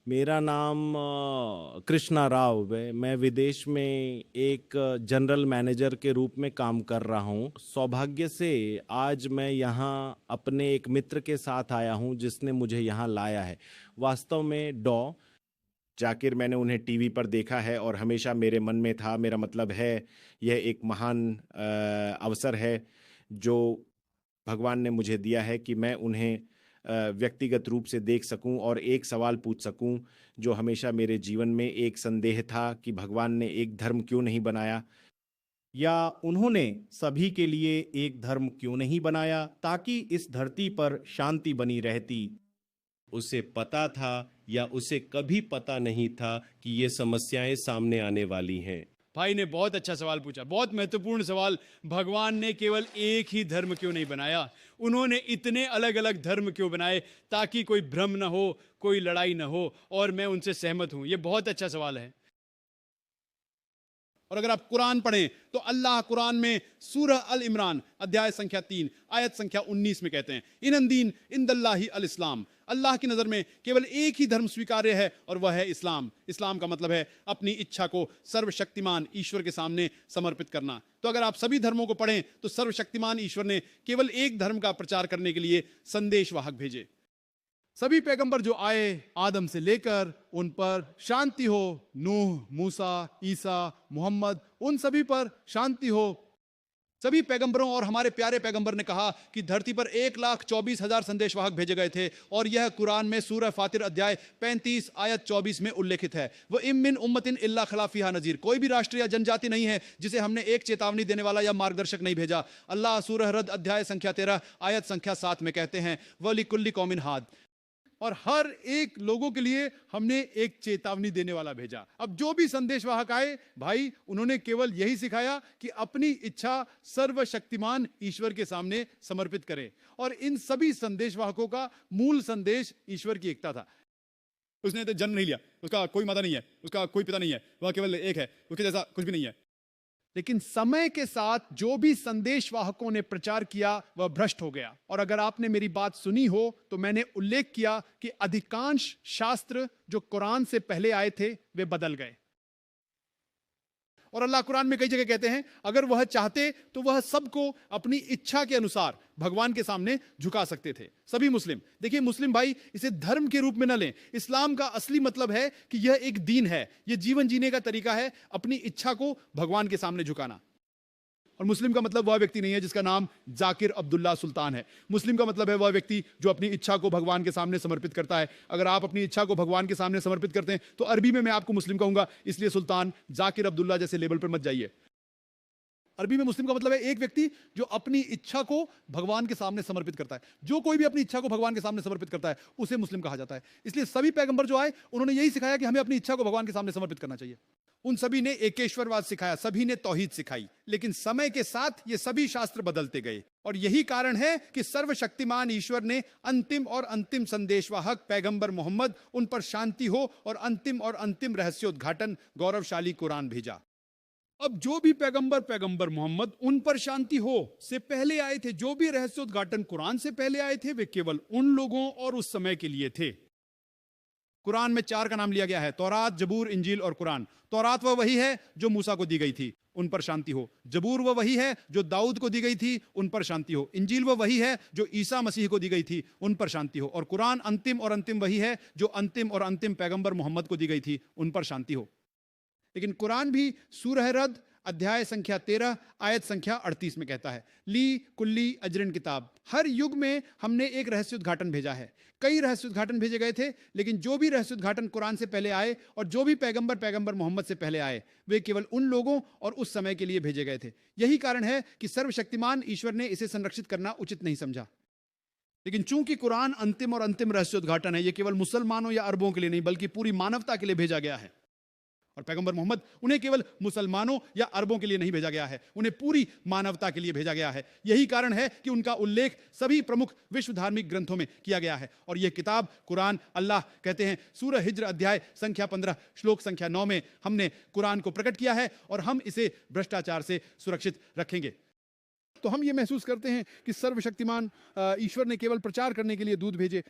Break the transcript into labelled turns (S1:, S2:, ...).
S1: मेरा नाम कृष्णा राव है। मैं विदेश में एक जनरल मैनेजर के रूप में काम कर रहा हूँ। सौभाग्य से आज मैं यहाँ अपने एक मित्र के साथ आया हूँ जिसने मुझे यहाँ लाया है। वास्तव में जाकिर, मैंने उन्हें टीवी पर देखा है और हमेशा मेरे मन में था। मेरा मतलब है, यह एक महान अवसर है जो भगवान ने मुझे दिया है कि मैं उन्हें व्यक्तिगत रूप से देख सकूं और एक सवाल पूछ सकूं जो हमेशा मेरे जीवन में एक संदेह था कि भगवान ने एक धर्म क्यों नहीं बनाया,
S2: या उन्होंने सभी के लिए एक धर्म क्यों नहीं बनाया ताकि इस धरती पर शांति बनी रहती।
S3: उसे पता था या उसे कभी पता नहीं था कि ये समस्याएं सामने आने वाली हैं।
S4: भाई ने बहुत अच्छा सवाल पूछा, बहुत महत्वपूर्ण सवाल। भगवान ने केवल एक ही धर्म क्यों नहीं बनाया? उन्होंने इतने अलग अलग धर्म क्यों बनाए ताकि कोई भ्रम न हो, कोई लड़ाई न हो? और मैं उनसे सहमत हूं, ये बहुत अच्छा सवाल है। और अगर आप कुरान पढ़ें तो अल्लाह कुरान में सूरह अल इमरान अध्याय संख्या 3 आयत संख्या 19 में कहते हैं, इन दीन इंदल्लाहि अल इस्लाम। अल्लाह की नज़र में केवल एक ही धर्म स्वीकार्य है और वह है इस्लाम। इस्लाम का मतलब है अपनी इच्छा को सर्वशक्तिमान ईश्वर के सामने समर्पित करना। तो अगर आप सभी धर्मों को पढ़ें तो सर्वशक्तिमान ईश्वर ने केवल एक धर्म का प्रचार करने के लिए संदेश वाहक भेजे। सभी पैगंबर जो आए, आदम से लेकर उन पर शांति हो, नूह, मूसा, ईसा, मोहम्मद, उन सभी पर शांति हो। सभी पैगंबरों और हमारे प्यारे पैगंबर ने कहा कि धरती पर 1,24,000 संदेशवाहक भेजे गए थे और यह कुरान में सूरह फातिर अध्याय 35 आयत 24 में उल्लेखित है। वह इम मिन उम्मतिन इल्ला खला फीहा नजीर, कोई भी राष्ट्र या जनजाति नहीं है जिसे हमने एक चेतावनी देने वाला या मार्गदर्शक नहीं भेजा। अल्लाह सूरह रद अध्याय संख्या 13 आयत संख्या 7 में कहते हैं, वलिकुल्ली कौमिन हाद, और हर एक लोगों के लिए हमने एक चेतावनी देने वाला भेजा। अब जो भी संदेशवाहक आए भाई, उन्होंने केवल यही सिखाया कि अपनी इच्छा सर्वशक्तिमान ईश्वर के सामने समर्पित करें। और इन सभी संदेशवाहकों का मूल संदेश ईश्वर की एकता था। उसने तो जन्म नहीं लिया, उसका कोई माता नहीं है, उसका कोई पिता नहीं है, वह केवल एक है, उसके जैसा कुछ भी नहीं है। लेकिन समय के साथ जो भी संदेशवाहकों ने प्रचार किया वह भ्रष्ट हो गया। और अगर आपने मेरी बात सुनी हो तो मैंने उल्लेख किया कि अधिकांश शास्त्र जो कुरान से पहले आए थे वे बदल गए। और अल्लाह कुरान में कई जगह कहते हैं, अगर वह चाहते तो वह सबको अपनी इच्छा के अनुसार भगवान के सामने झुका सकते थे। सभी मुस्लिम, देखिए मुस्लिम भाई, इसे धर्म के रूप में न लें। इस्लाम का असली मतलब है कि यह एक दीन है, यह जीवन जीने का तरीका है, अपनी इच्छा को भगवान के सामने झुकाना। और मुस्लिम का मतलब वह व्यक्ति नहीं है जिसका नाम जाकिर अब्दुल्ला सुल्तान है। मुस्लिम का मतलब है वह व्यक्ति जो अपनी इच्छा को भगवान के सामने समर्पित करता है। अगर आप अपनी इच्छा को भगवान के सामने समर्पित करते हैं तो अरबी में मैं आपको मुस्लिम कहूंगा, इसलिए सुल्तान, जाकिर अब्दुल्ला जैसे लेबल पर मत जाइए। अरबी में मुस्लिम का मतलब है एक व्यक्ति जो अपनी इच्छा को भगवान के सामने समर्पित करता है। जो कोई भी अपनी इच्छा को भगवान के सामने समर्पित करता है उसे मुस्लिम कहा जाता है। इसलिए सभी पैगंबर जो आए उन्होंने यही सिखाया कि हमें अपनी इच्छा को भगवान के सामने समर्पित करना चाहिए। उन सभी ने एकेश्वरवाद सिखाया, सभी ने तौहीद सिखाई। लेकिन समय के साथ ये सभी शास्त्र बदलते गए और यही कारण है कि सर्वशक्तिमान ईश्वर ने अंतिम संदेशवाहक पैगंबर मोहम्मद, उन पर शांति हो, और अंतिम रहस्योद्घाटन गौरवशाली कुरान भेजा। अब जो भी पैगंबर मोहम्मद, उन पर शांति हो, से पहले आए थे, जो भी रहस्योद्घाटन कुरान से पहले आए थे, वे केवल उन लोगों और उस समय के लिए थे। कुरान में 4 का नाम लिया गया है, तौरात, जबूर, इंजील और कुरान। तौरात वह वही है जो मूसा को दी गई थी, उन पर शांति हो। जबूर वह वही है जो दाऊद को दी गई थी, उन पर शांति हो। इंजील वह वही है जो ईसा मसीह को दी गई थी, उन पर शांति हो। और कुरान अंतिम वही है जो अंतिम पैगंबर मोहम्मद को दी गई थी, उन पर शांति हो। लेकिन कुरान भी सूरह रद अध्याय संख्या 13 आयत संख्या 38 में कहता है, ली कुल्ली अजरिन किताब, हर युग में हमने एक रहस्योद्घाटन भेजा है। कई रहस्योद्घाटन भेजे गए थे, लेकिन जो भी रहस्योद्घाटन कुरान से पहले आए और जो भी पैगंबर मोहम्मद से पहले आए, वे केवल उन लोगों और उस समय के लिए भेजे गए थे। यही कारण है कि सर्वशक्तिमान ईश्वर ने इसे संरक्षित करना उचित नहीं समझा। लेकिन चूंकि कुरान अंतिम रहस्योद्घाटन है, यह केवल मुसलमानों या अरबों के लिए नहीं बल्कि पूरी मानवता के लिए भेजा गया है। और पैगंबर मोहम्मद, उन्हें केवल मुसलमानों या अरबों के लिए नहीं भेजा गया है, उन्हें पूरी मानवता के लिए भेजा गया है। यही कारण है कि उनका उल्लेख सभी प्रमुख विश्व धार्मिक ग्रंथों में किया गया है। और यह किताब कुरान, अल्लाह कहते हैं सूरह हिज्र अध्याय संख्या 15 श्लोक संख्या 9 में, हमने कुरान को प्रकट किया है और हम इसे भ्रष्टाचार से सुरक्षित रखेंगे। तो हम ये महसूस करते हैं कि सर्वशक्तिमान ईश्वर ने केवल प्रचार करने के लिए दूत भेजे।